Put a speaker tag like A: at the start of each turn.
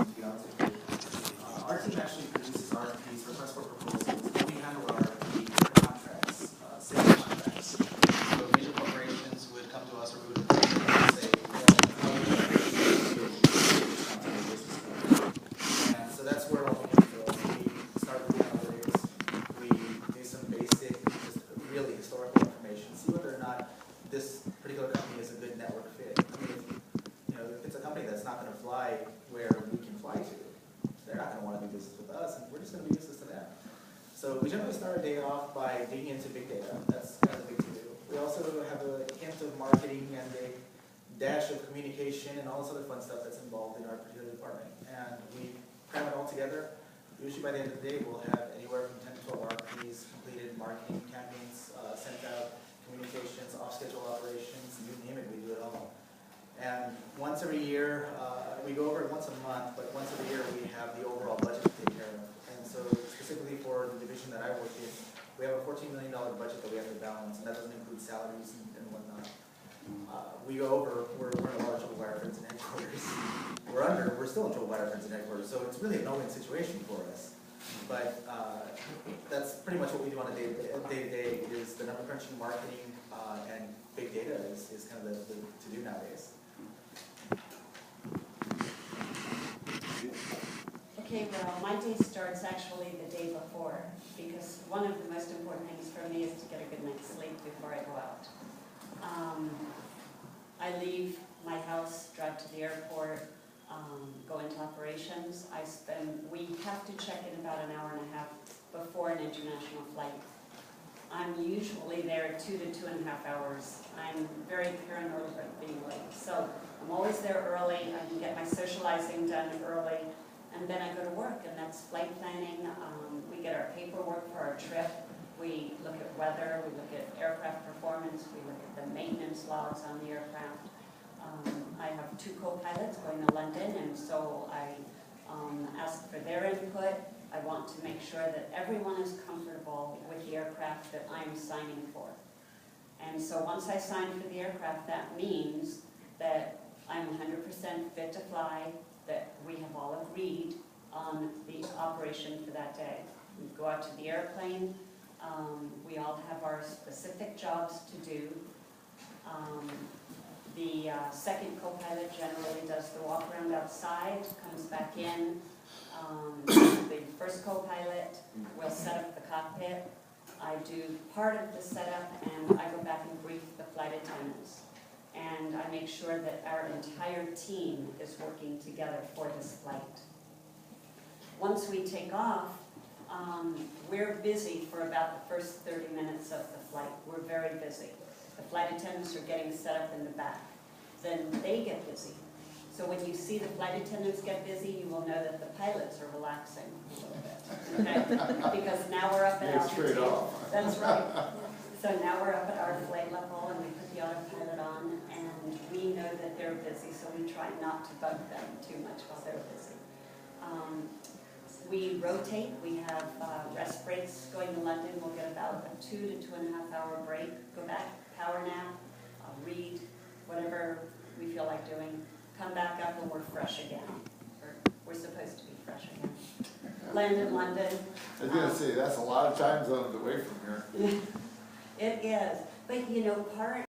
A: be honest with you. Our team actually produces RFPs, requests for proposals. We handle our contracts, sales contracts. So major corporations would come to us, or we would say, and so that's where all the info. We start with the analytics. We do some basic, just really historical information, see whether or not this particular company is a good network fit. I mean, if it's a company that's not going to fly where we can fly to, they're not going to want to do business with us, and we're just going to do business to them. So we generally start our day off by digging into big data. That's kind of the big to do. We also have a hint of marketing and a dash of communication and all this other fun stuff that's involved in our particular department. And we cram it all together. Usually by the end of the day, we'll have anywhere from 10 to 12 RFPs completed, marketing campaigns sent out, communications, off-schedule operations, you name it, we do it all. And once every year, we go over it once a month, but once every year we have the overall budget to take care of. And so specifically for the division that I work in, we have a $14 million budget that we have to balance, and that doesn't include salaries and whatnot. We go over, we're in a lot of trouble wire friends and headquarters. We're still in trouble wire friends and headquarters, so it's really a no-win situation for us. But that's pretty much what we do on a day-to-day is the number crunching, marketing, and big data is kind of the to-do nowadays.
B: Okay, well, my day starts actually the day before, because one of the most important things for me is to get a good night's sleep before I go out. I leave my house, drive to the airport, go into operations. We have to check in about an hour and a half before an international flight. I'm usually there 2 to 2.5 hours. I'm very paranoid about being late. So I'm always there early. I can get my socializing done early. And then I go to work, and that's flight planning. We get our paperwork for our trip. We look at weather. We look at aircraft performance. We look at the maintenance logs on the aircraft. I have 2 co-pilots going to London, and so I ask for their input. I want to make sure that everyone is comfortable with the aircraft that I'm signing for. And so once I sign for the aircraft, that means that I'm 100% fit to fly, that we have all agreed on the operation for that day. We go out to the airplane. We all have our specific jobs to do. The second co-pilot generally does the walk around outside, comes back in. The first co-pilot will set up the cockpit. I do part of the setup, and I go back and brief the flight attendants. And I make sure that our entire team is working together for this flight. Once we take off, we're busy for about the first 30 minutes of the flight. We're very busy. The flight attendants are getting set up in the back. Then they get busy. So when you see the flight attendants get busy, you will know that the pilots are relaxing a little bit. Okay? Because now we're up at altitude. That's right. So now we're up at our flight level, and we put the autopilot on, and we know that they're busy, so we try not to bug them too much while they're busy. We rotate. We have rest breaks. Going to London, we'll get about a 2 to 2.5 hour break. Go back, power nap, read, whatever we feel like doing. Come back up, and we're fresh again. We're supposed to be fresh again. Land in London.
C: I was going to say, that's a lot of time zones away from here.
B: It is. But, part